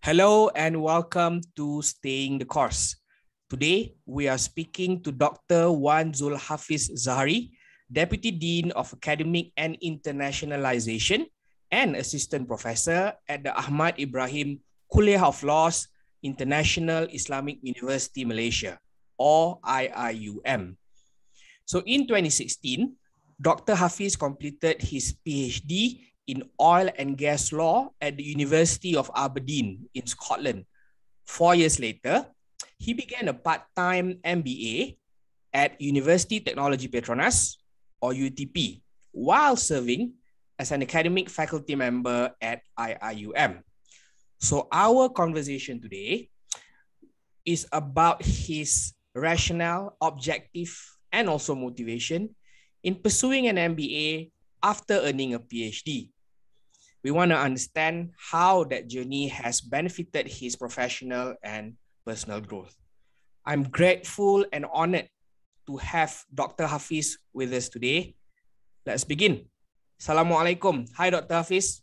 Hello and welcome to Staying the Course. Today, we are speaking to Dr. Wan Zulhafiz Zahari, Deputy Dean of Academic and Internationalization and Assistant Professor at the Ahmad Ibrahim Kulliyyah of Laws, International Islamic University Malaysia, or IIUM. So in 2016, Dr. Hafiz completed his PhD in oil and gas law at the University of Aberdeen in Scotland. 4 years later, he began a part-time MBA at Universiti Teknologi PETRONAS, or UTP, while serving as an academic faculty member at IIUM. So our conversation today is about his rationale, objective, and also motivation in pursuing an MBA after earning a PhD. We want to understand how that journey has benefited his professional and personal growth. I'm grateful and honored to have Dr. Hafiz with us today. Let's begin. Assalamualaikum. Hi, Dr. Hafiz.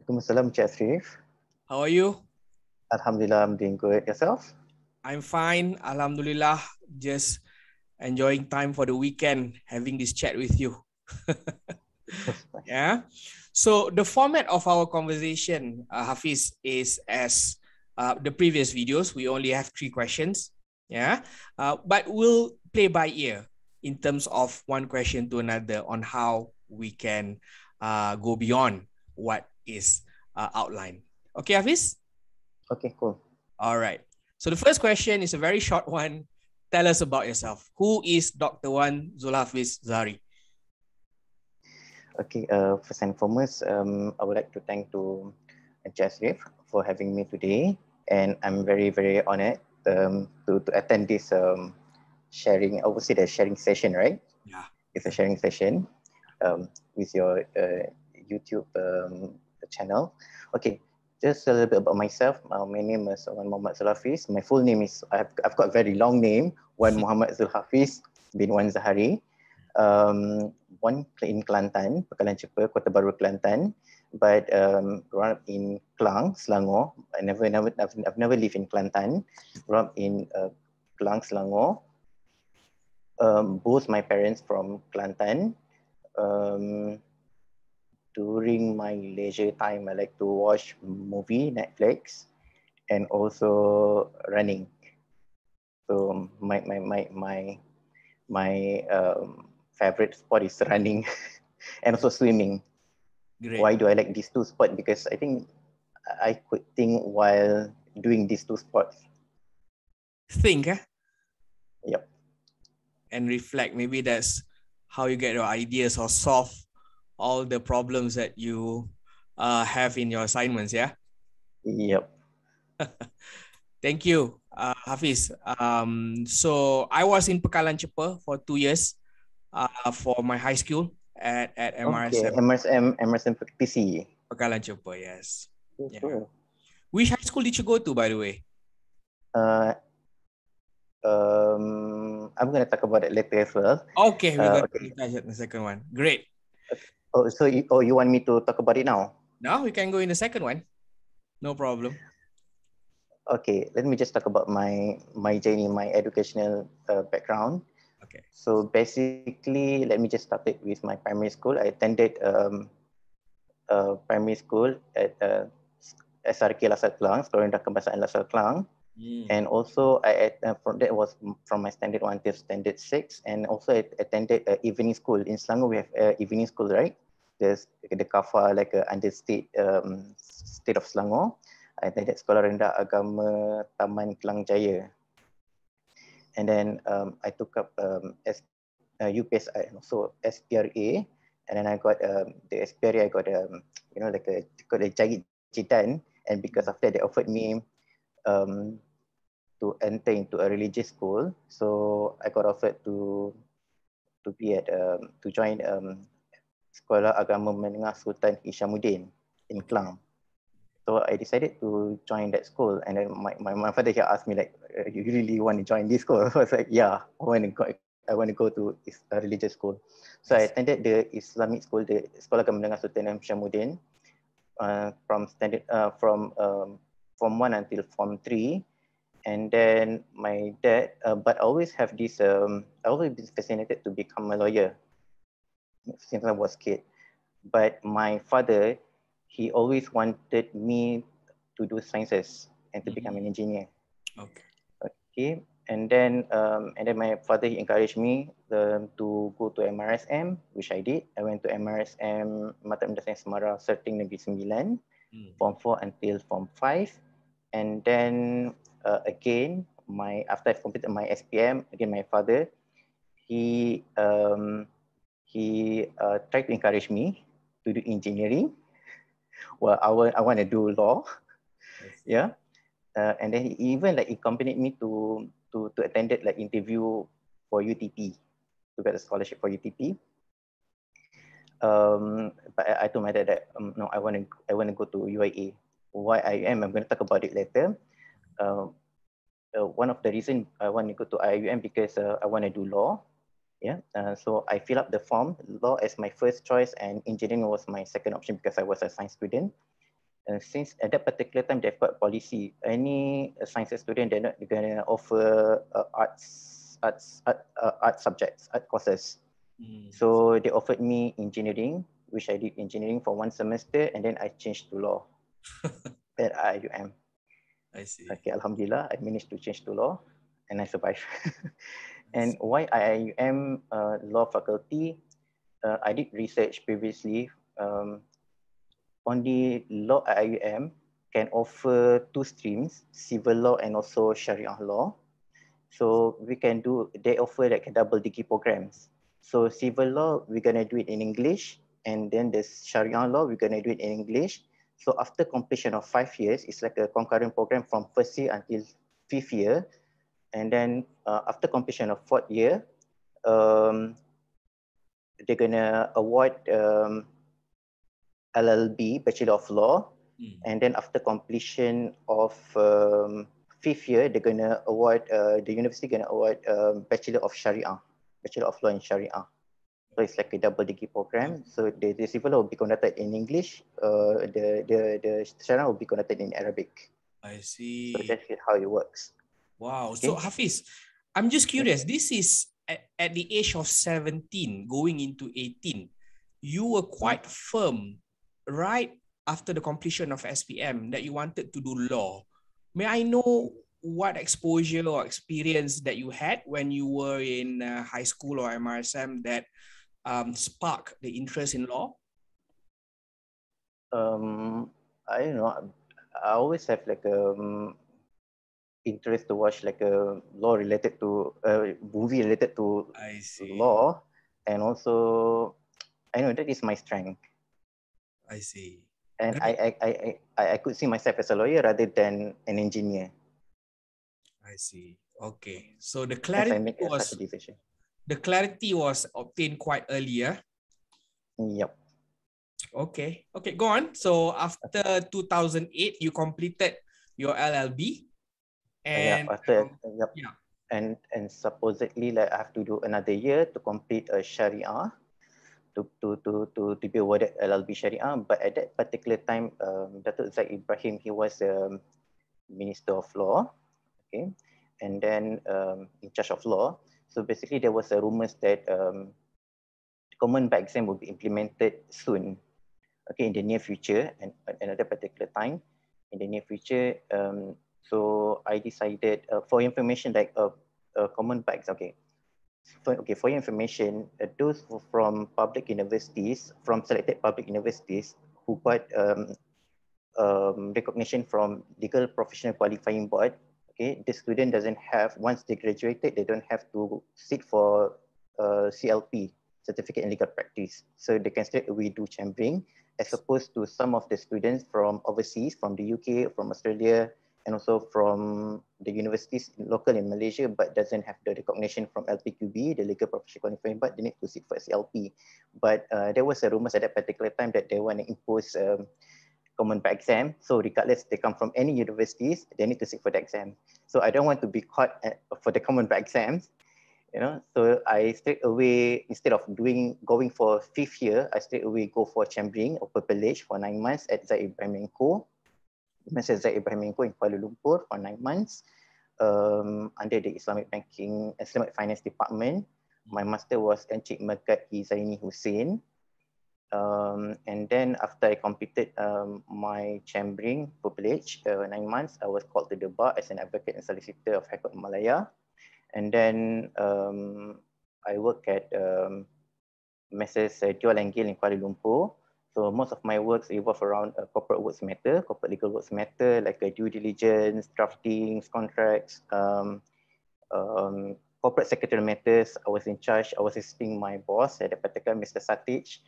Waalaikumsalam, Cik Ashrif. How are you? Alhamdulillah, I'm doing good. Yourself? I'm fine. Alhamdulillah. Just enjoying time for the weekend, having this chat with you. Yeah. So the format of our conversation, Hafiz, is as the previous videos. We only have 3 questions. Yeah. But we'll play by ear in terms of one question to another on how we can go beyond what is outlined. Okay, Hafiz? Okay, cool. All right. So the first question is a very short one. Tell us about yourself. Who is Dr. Wan Zulhafiz Zahari? Okay, first and foremost, I would like to thank to Cik Ashrif for having me today. And I'm very, very honored to attend this sharing, I would say the sharing session, right? Yeah. It's a sharing session with your YouTube channel. Okay, just a little bit about myself. My name is Wan Muhammad Zulhafiz. My full name is, I've got a very long name, Wan Muhammad Zulhafiz bin Wan Zahari. Born in Kelantan, Pekalan Cepa, Kota Baru, Kelantan. But grew up in Klang, Selangor. I've never lived in Kelantan. Grew up in Klang, Selangor. Both my parents from Kelantan. During my leisure time, I like to watch movie, Netflix, and also running. So my favorite sport is running and also swimming. Great. Why do I like these 2 sports? Because I think I could think while doing these 2 sports. Think, eh? Yep. And reflect. Maybe that's how you get your ideas or solve all the problems that you have in your assignments, yeah? Yep. Thank you, Hafiz. So I was in Pekalan Cepa for 2 years for my high school at MRSM. Okay, MRSM PC. Pekalan Cepa, yes. Okay, Yeah. cool. Which high school did you go to, by the way? I'm going to talk about it later as well. Okay, we're going to touch the second one. Great. Oh, so you want me to talk about it now? Now we can go in the second one. No problem. Okay, let me just talk about my journey, my educational background. Okay. So basically, let me just start it with my primary school. I attended primary school at SRK Lasal Klang, Sekolah Rendah Kebangsaan Lasal Klang. And also that was from my standard 1 till standard 6. And also I attended evening school. In Selangor, we have evening school, right? There's the KAFA, like under state of Selangor. I attended Sekolah Rendah Agama Taman Kelang Jaya. And then I took up UPSI, so SPRA. And then I got the SPRA, I got like a Jahit. And because of that, they offered me to enter into a religious school. So I got offered to join Sekolah Agama Menengah Sultan Hishamuddin in Klang. So I decided to join that school. And then my father here asked me, like, you really want to join this school? I was like, yeah, I want to go to a religious school. So I attended the Islamic school, the Sekolah Agama Menengah Sultan Hishamuddin, from Form 1 until Form 3. And then my dad, but I always have this, I always been fascinated to become a lawyer since I was a kid. But my father, he always wanted me to do sciences and to become an engineer. Okay. Okay. And then my father, he encouraged me to go to MRSM, which I did. I went to MRSM, Mata Mendasan Semarang, Serting Negeri 9, Form 4 until Form 5. And then again, after I completed my SPM, again, my father, he tried to encourage me to do engineering. Well, I want to do law. Yeah. And then he even like accompanied me to attend like interview for UTP, to get a scholarship for UTP. But I told my dad that no, I want to go to UIA. Why I'm going to talk about it later. One of the reasons I want to go to IIUM because I want to do law. Yeah. So I fill up the form, law as my first choice, and engineering was my second option because I was a science student. Since at that particular time they've got policy, any science student they're not going to offer art subjects, art courses. So they offered me engineering, which I did engineering for 1 semester, and then I changed to law at IIUM. I see. Okay, Alhamdulillah, I managed to change to law, and I survived. And why IIUM law faculty? I did research previously. Only law at IIUM can offer 2 streams, civil law and also Sharia law. So we can do, they offer like a double degree programs. So civil law, we're gonna do it in English, and then the Sharia law, we're gonna do it in English. So after completion of 5 years, it's like a concurrent program from first year until 5th year. And then after completion of 4th year, they're gonna award LLB, Bachelor of Law, and then after completion of 5th year, they're gonna award, the university gonna award Bachelor of Sharia, Bachelor of Law in Sharia. So it's like a double degree program. So the civil law will be conducted in English, the Sharia will be conducted in Arabic. I see. So that's how it works. Wow. Okay. So Hafiz, I'm just curious, this is at the age of 17 going into 18. You were quite firm right after the completion of SPM that you wanted to do law. May I know what exposure or experience that you had when you were in high school or MRSM that sparked the interest in law? I don't know. I always have like interest to watch like a law related to movie related to law, and also I know that is my strength. I see. And I could see myself as a lawyer rather than an engineer. I see. Okay. So the clarity was obtained quite earlier. Yep. Okay. Okay, go on. So after 2008, you completed your LLB. And yeah. And supposedly like I have to do another year to complete a Sharia to be awarded LLB Sharia. But at that particular time, Datuk Zaid Ibrahim, he was Minister of Law, okay, and then in charge of law. So basically there was a rumors that common bar exam will be implemented soon, okay, in the near future, and another particular time in the near future. So I decided for information like common bar exam, okay. For your information, those from public universities, from selected public universities who got recognition from Legal Professional Qualifying Board, okay, the student doesn't have, once they graduated, they don't have to sit for CLP, Certificate in Legal Practice. So they can straight away do chambering, as opposed to some of the students from overseas, from the UK, from Australia, and also from the universities local in Malaysia, but doesn't have the recognition from LPQB, the Legal Professional Qualifying Board, they need to sit for CLP. But there was a rumors at that particular time that they want to impose common bar exam. So regardless they come from any universities, they need to sit for the exam. So I don't want to be caught for the common bar exams, you know. So I straight away, instead of going for 5th year, I straight away go for chambering or pupillage for 9 months at Zaid Ibrahim & Co. University Ibrahim in Kuala Lumpur for 9 months under the Islamic Finance Department. My master was Encik Megat Hizaini Hussein. And then after I completed my chambering privilege, 9 months, I was called to the bar as an advocate and solicitor of High Court Malaya. And then I work at Messrs. Jual and Gill in Kuala Lumpur. So most of my works evolve around corporate works matter, corporate legal works matter, like due diligence, draftings, contracts, corporate secretarial matters. I was in charge. I was assisting my boss at the particular Mr. Satich,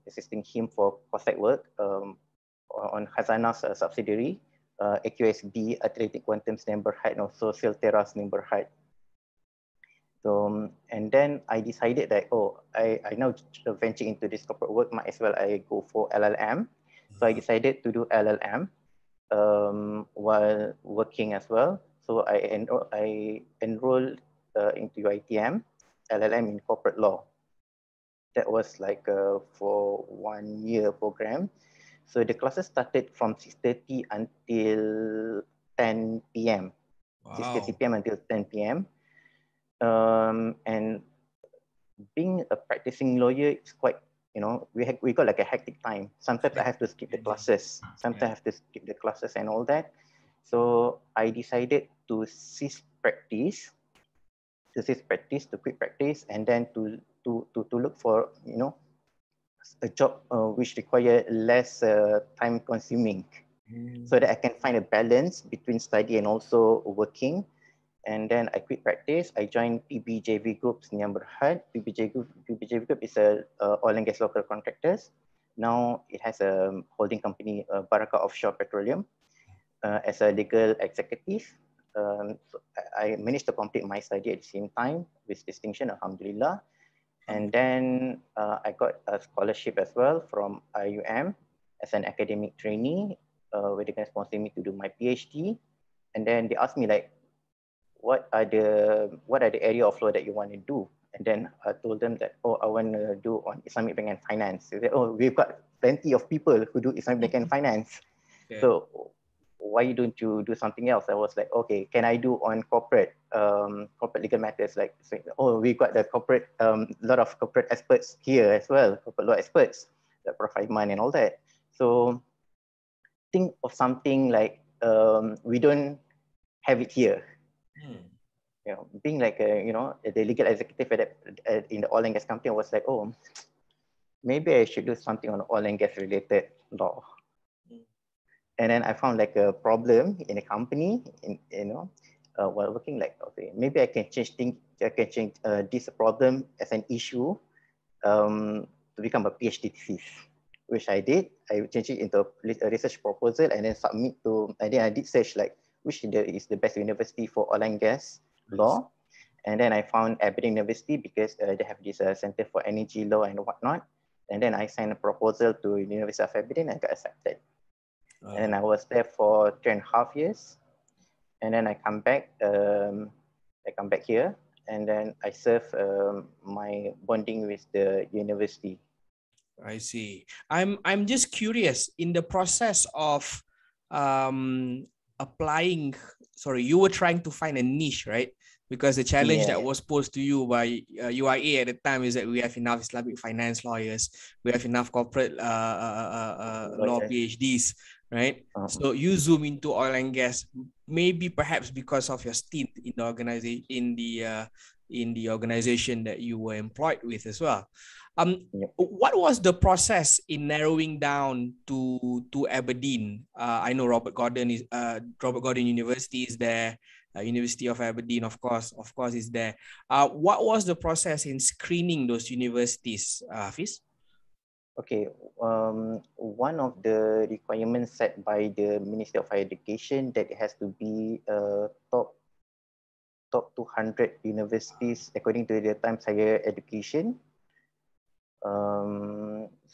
assisting him for cross-site work on Khazanah's subsidiary, AQSB, Athletic Quantum's neighborhood, and also Silterra's neighborhood. So, and then I decided that, I now venture into this corporate work, might as well I go for LLM. So I decided to do LLM while working as well. So I enrolled into UiTM, LLM in corporate law. That was like for 1 year program. So the classes started from 6:30 until 10 p.m. Wow. 6:30 p.m. until 10 p.m. And being a practicing lawyer is quite, we got like a hectic time. Sometimes I have to skip the classes. Sometimes I have to skip the classes and all that. So I decided to cease practice, to quit practice, and then to look for, a job which require less time consuming, so that I can find a balance between study and also working. And then I quit practice. I joined PBJV Group's neighborhood. PBJV Group is a oil and gas local contractors. Now it has a holding company, Baraka Offshore Petroleum, as a legal executive. So I managed to complete my study at the same time with distinction, alhamdulillah. And then I got a scholarship as well from IIUM as an academic trainee, where they can sponsor me to do my PhD. And then they asked me like, what are the area of law that you want to do? And then I told them that, I want to do on Islamic bank and finance. They said, we've got plenty of people who do Islamic bank and finance. Okay. So why don't you do something else? I was like, okay, can I do on corporate legal matters? Like, we've got the corporate, lot of corporate experts here as well, corporate law experts, like Prof. Iman and all that. So think of something like, we don't have it here. Being like the legal executive in the oil and gas company, I was like, maybe I should do something on oil and gas related law. And then I found like a problem in a company, while working, like, okay, maybe I can change this problem as an issue to become a PhD thesis, which I did. I changed it into a research proposal and then and then I did search like which is the best university for oil and gas law. And then I found Aberdeen University because they have this Center for Energy Law and whatnot. And then I signed a proposal to University of Aberdeen and got accepted. And I was there for 3.5 years. And then I come back here, and then I serve my bonding with the university. I see. I'm just curious, in the process of applying, you were trying to find a niche, right? Because the challenge that was posed to you by UIA at the time is that we have enough Islamic finance lawyers, we have enough corporate law PhDs, right? So you zoom into oil and gas, maybe perhaps because of your stint in the organization, in the organization that you were employed with as well. What was the process in narrowing down to Aberdeen? I know Robert Gordon University is there. University of Aberdeen, of course, is there. What was the process in screening those universities, Hafiz? Okay, one of the requirements set by the Ministry of Higher Education that it has to be top 200 universities according to the Times Higher Education.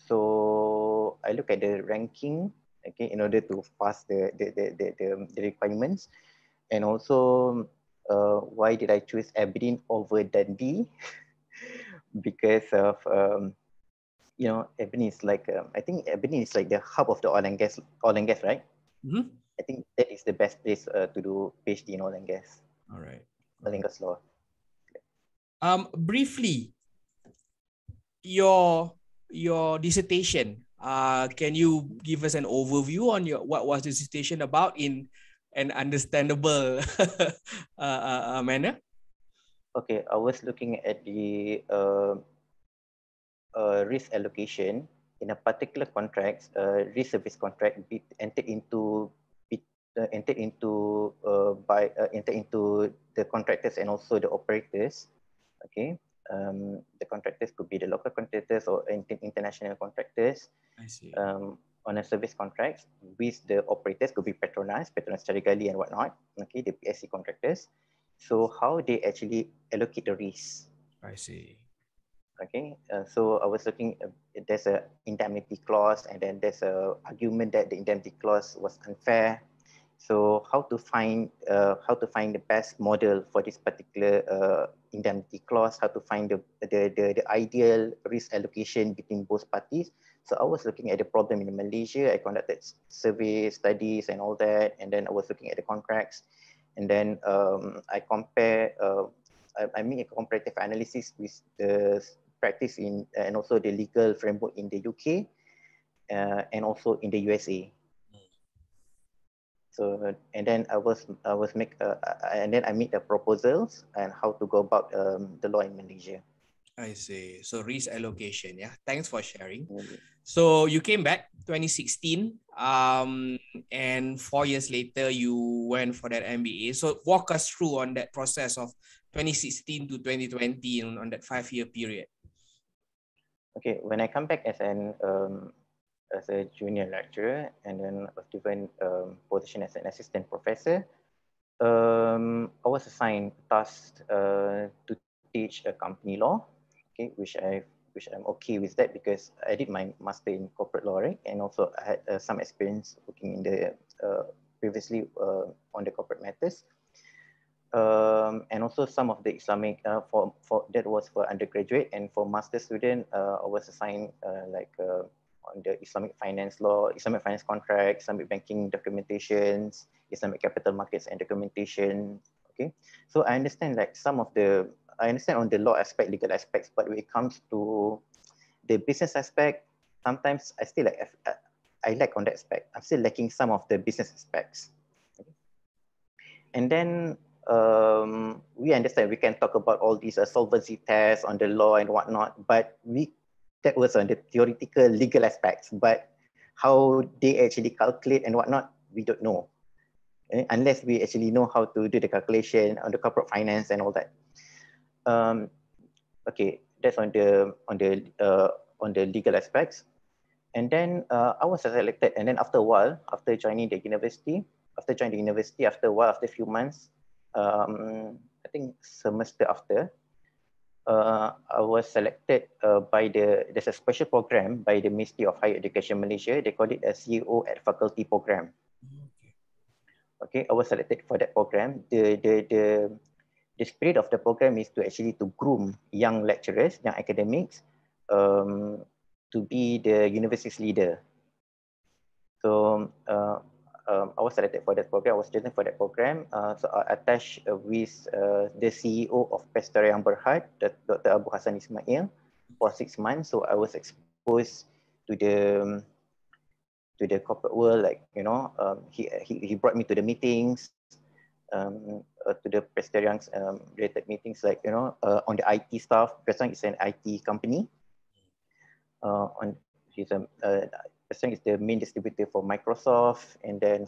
So I look at the ranking, okay, in order to pass the requirements. And also, why did I choose Aberdeen over Dundee? Because of, Aberdeen is like, I think Aberdeen is like the hub of the oil and gas, right? I think that is the best place to do PhD in oil and gas. All right. Oil and gas law. Briefly, your dissertation. Can you give us an overview on what was the dissertation about in an understandable manner? Okay, I was looking at the risk allocation in a particular contract, risk service contract, entered into the contractors and also the operators. Okay, the contractors could be the local contractors or international contractors. I see. On a service contract with the operators, could be PETRONAS Carigali and whatnot. Okay, the PSC contractors. So how they actually allocate the risk. I see. Okay, so I was looking. There's a indemnity clause, and then there's a argument that the indemnity clause was unfair. So how to find the best model for this particular indemnity clause? How to find the ideal risk allocation between both parties? So I was looking at the problem in Malaysia. I conducted survey studies and all that, and then I was looking at the contracts, and then I compare. I made a comparative analysis with the practice in and also the legal framework in the UK and also in the USA. So and then I made the proposals and how to go about the law in Malaysia. I see. So risk allocation, yeah. Thanks for sharing. So you came back 2016, and 4 years later you went for that MBA. So walk us through on that process of 2016 to 2020 on that 5-year period. Okay, when I come back as a junior lecturer, and then I was given position as an assistant professor, I was assigned tasked to teach a company law, okay, which I'm okay with that because I did my master in corporate law, right, and also I had some experience working in the previously on the corporate matters, and also some of the Islamic for that was for undergraduate, and for master student I was assigned on the Islamic finance law, Islamic finance contracts, Islamic banking documentations, Islamic capital markets and documentation. Okay, so I understand on the law aspect, legal aspects, but when it comes to the business aspect, sometimes I lack on that aspect. I'm still lacking some of the business aspects. Okay. And then we understand we can talk about all these solvency tests on the law and whatnot, but that was on the theoretical legal aspects, but how they actually calculate and whatnot, we don't know. Unless we actually know how to do the calculation on the corporate finance and all that. Okay, that's on the legal aspects. And then I was selected, and then after a while, after joining the university, after a few months, I think semester after, I was selected there's a special program by the Ministry of Higher Education Malaysia. They call it a CEO at Faculty program. Okay, I was selected for that program. The spirit of the program is to actually to groom young lecturers, young academics, to be the university's leader. So I was selected for that program. I was chosen for that program. So I attached with the CEO of Pesterian Berhad, Dr. Abu Hassan Ismail, for 6 months. So I was exposed to the corporate world, like, you know, he brought me to the meetings, to the Pesterian's related meetings, like, you know, on the IT stuff. Pesterian is an IT company. Pesterian is the main distributor for Microsoft, and then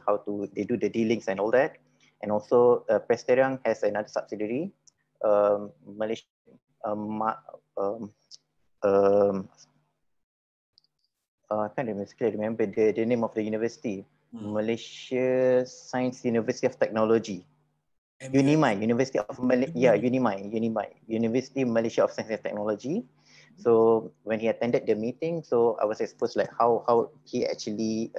they do the dealings and all that. And also Pesterian has another subsidiary, Malaysia. I can't remember the name of the university. Malaysia Science University of Technology. UNIMAI, University of Malaysia. Yeah, UNIMAI, University Malaysia of Science and Technology. So when he attended the meeting, so I was exposed like how he actually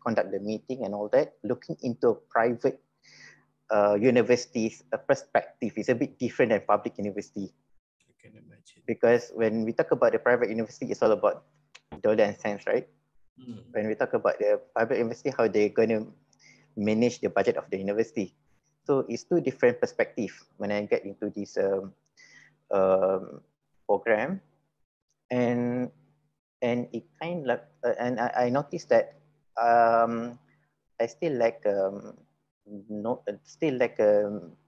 conduct the meeting and all that. Looking into a private university's perspective is a bit different than public university. I can imagine. Because when we talk about the private university, it's all about dollar and cents, right? When we talk about the private university, how they're going to manage the budget of the university. So it's two different perspectives when I get into this program, and it kind of and I noticed that I still lack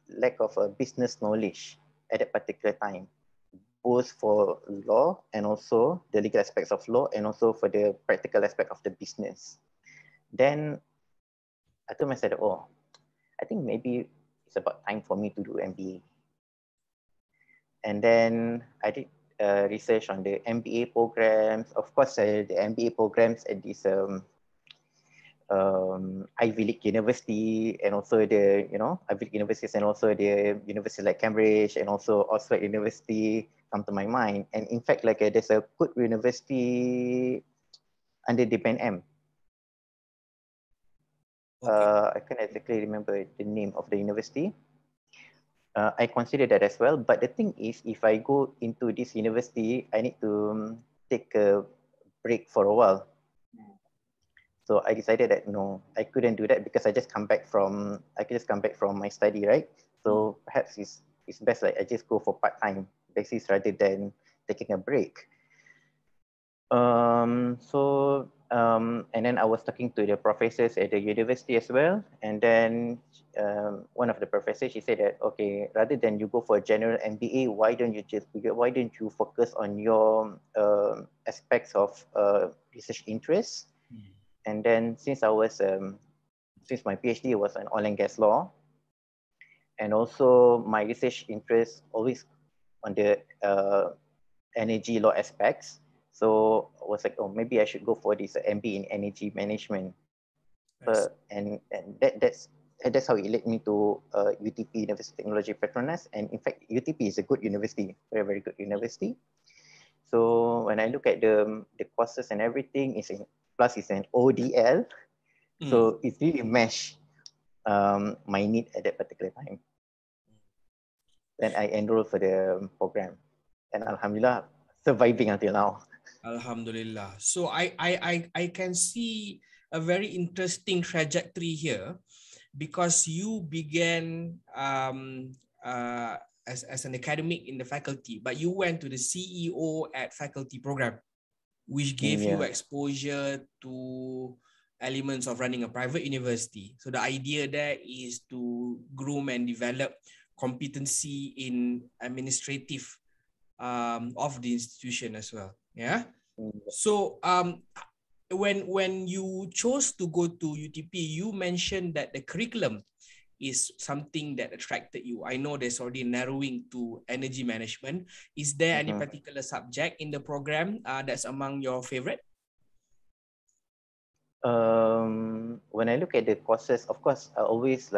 lack of business knowledge at that particular time, both for law and also the legal aspects of law, and also for the practical aspect of the business. Then I told myself, oh, I think maybe it's about time for me to do MBA. And then I did research on the MBA programs. Of course, the MBA programs at this Ivy League University, and also the Ivy League universities, and also the university like Cambridge and also Oxford University come to my mind. And in fact, like there's a good university under the Band M. Okay. I can't exactly remember the name of the university. I consider that as well. But the thing is, if I go into this university, I need to take a break for a while. So I decided that no, I couldn't do that because I just come back from my study, right? So perhaps it's best like I just go for part-time basis rather than taking a break. And then I was talking to the professors at the university as well. And then one of the professors, she said that, okay, rather than you go for a general MBA, why don't you focus on your aspects of research interests? And then since my PhD was on oil and gas law, and also my research interest always on the energy law aspects. So I was like, oh, maybe I should go for this MBA in energy management. And that's how it led me to UTP, University Teknologi PETRONAS. And in fact, UTP is a good university, very, very good university. So when I look at the courses and everything, plus it's an ODL. So it's really mesh my need at that particular time. Then I enrolled for the program. And Alhamdulillah, surviving until now. Alhamdulillah. So I can see a very interesting trajectory here, because you began as an academic in the faculty, but you went to the CEO at faculty program, which gave you exposure to elements of running a private university. So the idea there is to groom and develop competency in administrative of the institution as well. Yeah. So when you chose to go to UTP, you mentioned that the curriculum is something that attracted you. I know there's already narrowing to energy management. Is there any particular subject in the program that's among your favorite? When I look at the courses, of course, I always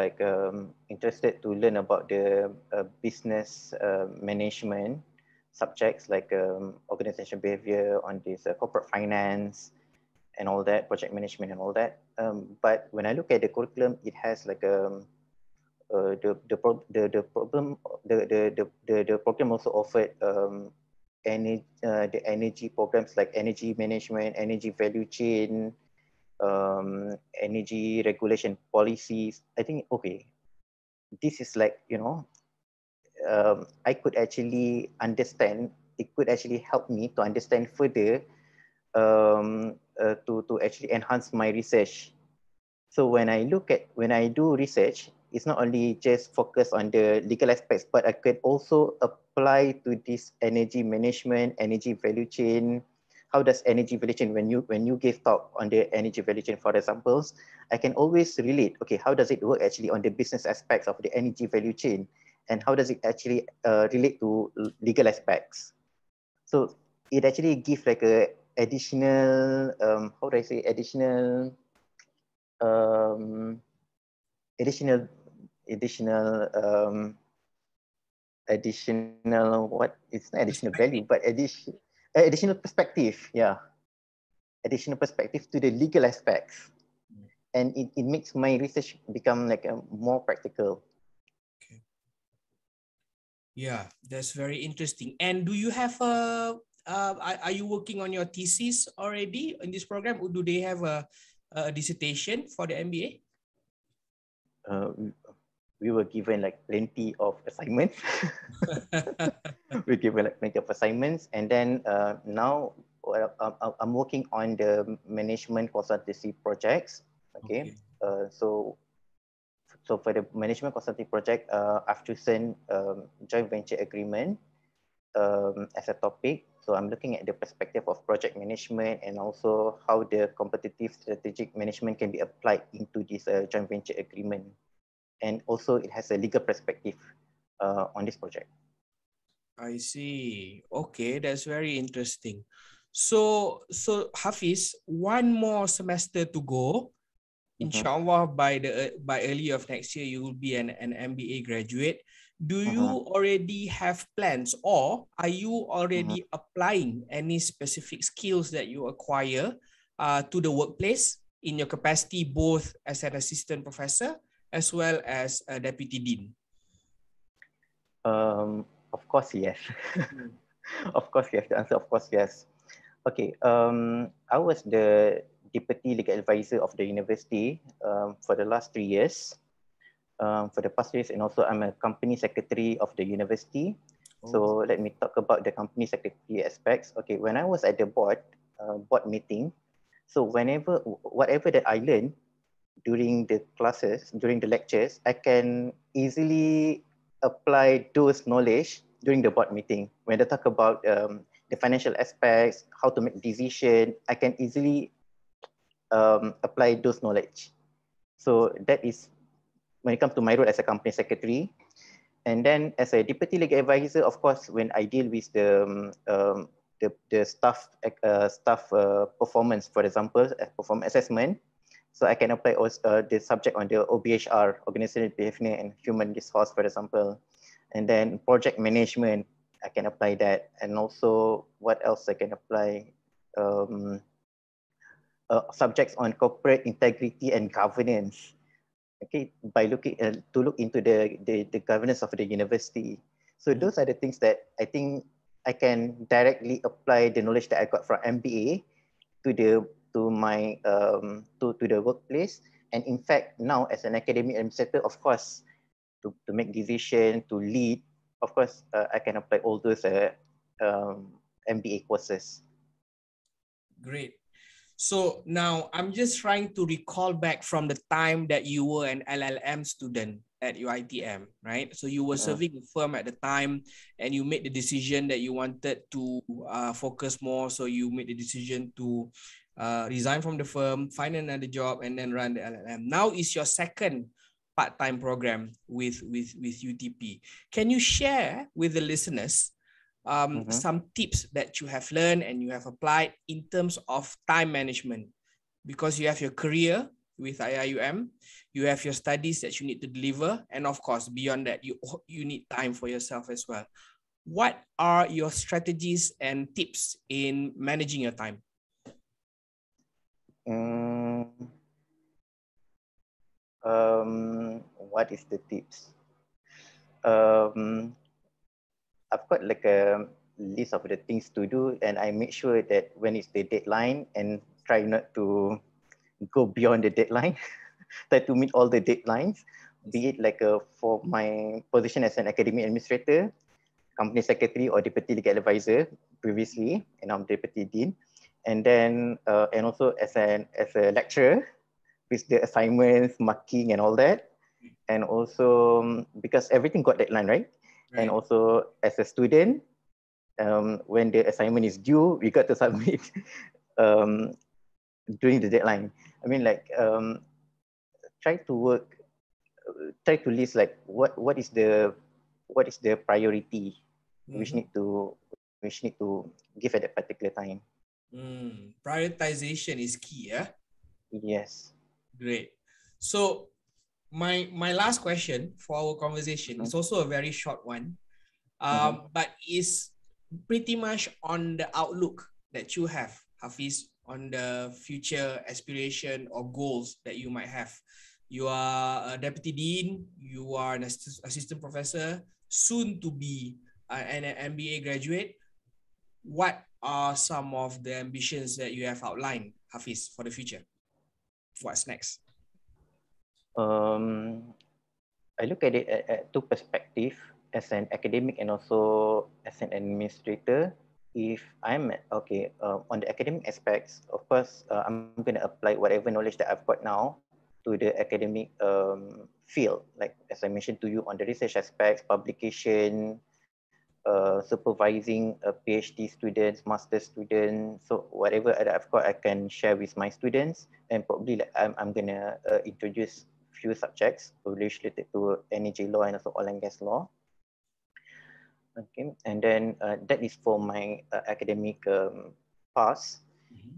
interested to learn about the business management subjects like organization behavior, on this corporate finance and all that, project management and all that. But when I look at the curriculum, it has like the program also offered the energy programs like energy management, energy value chain, energy regulation policies. I think, okay, this is like, I could actually understand, it could actually help me to understand further to actually enhance my research. So when I do research, it's not only just focus on the legal aspects, but I could also apply to this energy management, energy value chain. How does energy value chain, when you give talk on the energy value chain, for examples, I can always relate, okay, how does it work actually on the business aspects of the energy value chain? And how does it actually relate to legal aspects? So it actually gives like a additional, how do I say, additional what, it's not additional value, but additional perspective. Yeah, additional perspective to the legal aspects, and it makes my research become like a more practical. Okay. Yeah, that's very interesting. And do you have a are you working on your thesis already in this program? Or do they have a dissertation for the MBA? We were given like plenty of assignments. We given like plenty of assignments, and then now I'm working on the management consultancy projects. Okay. So for the management consulting project, I've chosen joint venture agreement as a topic. So I'm looking at the perspective of project management and also how the competitive strategic management can be applied into this joint venture agreement. And also it has a legal perspective on this project. I see. Okay, that's very interesting. So Hafiz, one more semester to go. Inshallah, by early of next year, you will be an MBA graduate. Do you already have plans, or are you already applying any specific skills that you acquire to the workplace in your capacity, both as an assistant professor as well as a deputy dean? Of course, yes. Of course, yes. The answer, of course, yes. Okay. I was the deputy legal advisor of the university for the last 3 years. For the past years, and also I'm a company secretary of the university. So let me talk about the company secretary aspects. Okay, when I was at the board meeting, so whatever that I learned during the classes, during the lectures, I can easily apply those knowledge during the board meeting. When they talk about the financial aspects, how to make decision, I can easily apply those knowledge. So that is when it comes to my role as a company secretary. And then as a deputy legal advisor, of course, when I deal with the staff performance, for example, performance assessment, so I can apply also the subject on the OBHR, organizational behavior and human resource, for example. And then project management, I can apply that. And also what else I can apply? Subjects on corporate integrity and governance. Okay, by looking to look into the governance of the university. So those are the things that I think I can directly apply the knowledge that I got from MBA to the workplace. And in fact, now as an academic administrator, of course, to make decision, to lead, of course, I can apply all those MBA courses. Great. So now I'm just trying to recall back from the time that you were an LLM student at UiTM, right? So you were serving a firm at the time and you made the decision that you wanted to focus more. So you made the decision to resign from the firm, find another job, and then run the LLM. Now is your second part-time program with UTP. Can you share with the listeners some tips that you have learned and you have applied in terms of time management? Because you have your career with IIUM, you have your studies that you need to deliver, and of course, beyond that, you need time for yourself as well. What are your strategies and tips in managing your time? What is the tips? I've got like a list of the things to do, and I make sure that when it's the deadline and try not to go beyond the deadline, try to meet all the deadlines, be it like for my position as an academic administrator, company secretary or deputy legal advisor previously, and I'm deputy dean. And then, and also as a lecturer with the assignments, marking and all that. And also because everything got deadline, right? And also as a student, when the assignment is due, we got to submit during the deadline. I mean, like try to list like what is the priority which need to give at that particular time. Prioritization is key, yeah? Yes. Great. So my last question for our conversation is also a very short one, but is pretty much on the outlook that you have, Hafiz, on the future aspiration or goals that you might have. You are a deputy dean, you are an assistant professor, soon to be an MBA graduate. what are some of the ambitions that you have outlined, Hafiz, for the future? What's next? I look at it at two perspectives, as an academic and also as an administrator. If I'm on the academic aspects, of course, I'm going to apply whatever knowledge that I've got now to the academic field. Like as I mentioned to you on the research aspects, publication, supervising PhD students, master students. So whatever that I've got, I can share with my students, and probably like I'm gonna introduce few subjects related to energy law and also oil and gas law. Okay, and then that is for my academic path.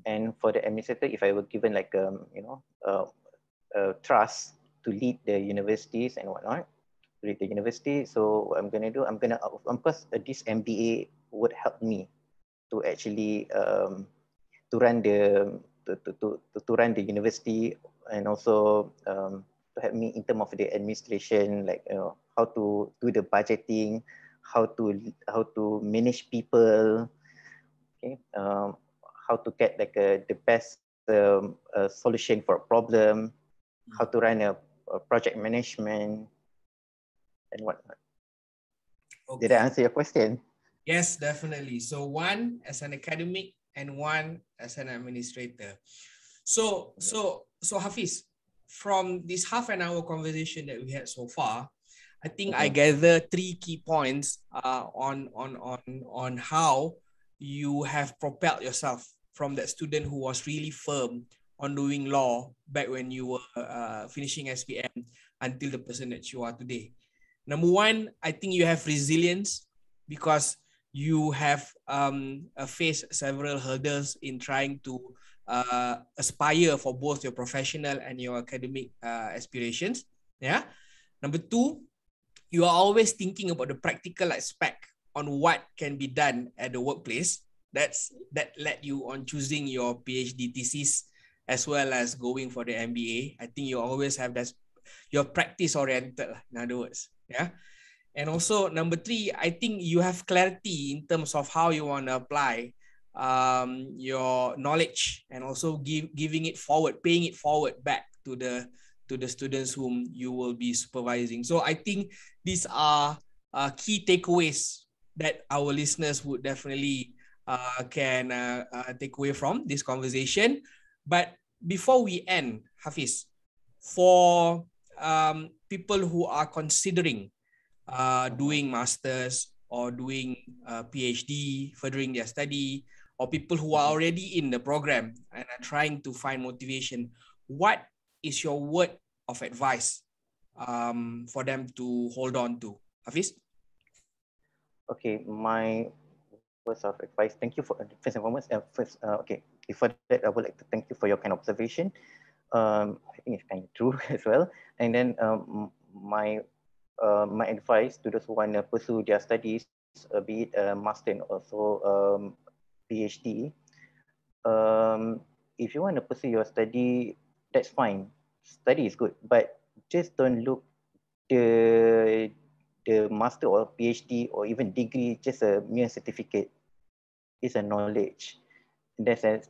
And for the administrator, if I were given like trust to lead the universities and whatnot, lead the university. So what I'm gonna do, of course, this MBA would help me to actually to run the to run the university, and also to help me in terms of the administration, like how to do the budgeting, how to manage people, okay, how to get like the best solution for a problem, how to run a project management and whatnot. Okay. Did I answer your question? Yes, definitely. So one as an academic and one as an administrator. So Hafiz, from this half an hour conversation that we had so far, I think I gather 3 key points on how you have propelled yourself from that student who was really firm on doing law back when you were finishing SPM until the person that you are today. Number one, I think you have resilience because you have faced several hurdles in trying to aspire for both your professional and your academic aspirations. Yeah. Number two, you are always thinking about the practical aspect on what can be done at the workplace. That led you on choosing your PhD thesis as well as going for the MBA. I think you always have that, you're practice oriented, in other words. Yeah. And also number 3, I think you have clarity in terms of how you want to apply your knowledge, and also giving it forward, paying it forward back to the students whom you will be supervising. So I think these are key takeaways that our listeners would definitely can take away from this conversation. But before we end, Hafiz, for people who are considering doing masters or doing PhD, furthering their study, or people who are already in the program and are trying to find motivation, what is your word of advice for them to hold on to? Hafiz? Okay, my words of advice. Thank you for first and foremost. Before that, I would like to thank you for your kind observation. I think it's kind of true as well. And then my advice to those who want to pursue their studies, be it master and also PhD. If you want to pursue your study, that's fine. Study is good, but just don't look the master or PhD or even degree just a mere certificate. It's a knowledge. There's an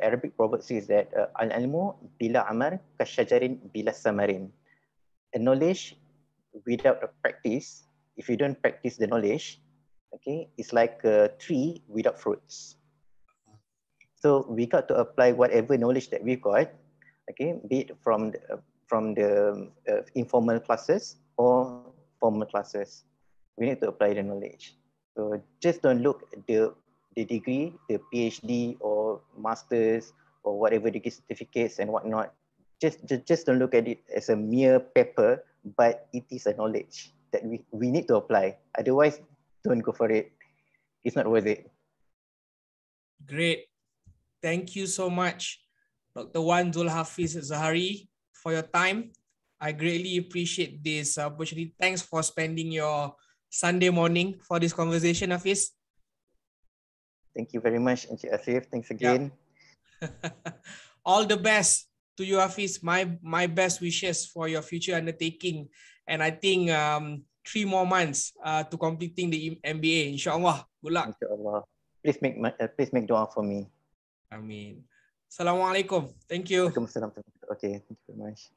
Arabic proverb says that al-ilmu bila amal kasyajarin bila samarin. A knowledge without a practice, if you don't practice the knowledge, okay, it's like a tree without fruits. So we got to apply whatever knowledge that we've got, okay, be it from the informal classes or formal classes. We need to apply the knowledge. So just don't look at the degree, the PhD or masters or whatever degree certificates and whatnot. Just don't look at it as a mere paper, but it is a knowledge that we need to apply. Otherwise, don't go for it. It's not worth it. Great. Thank you so much, Dr. Wan Zulhafiz Zahari, for your time. I greatly appreciate this opportunity. Thanks for spending your Sunday morning for this conversation, Hafiz. Thank you very much, Encik Asif. Thanks again. Yep. All the best to you, Hafiz. My best wishes for your future undertaking. And I think 3 more months to completing the MBA. InsyaAllah. Good luck. InsyaAllah. Please make dua for me. Amin. Assalamualaikum. Thank you. Waalaikumsalam. Okay, thank you very much.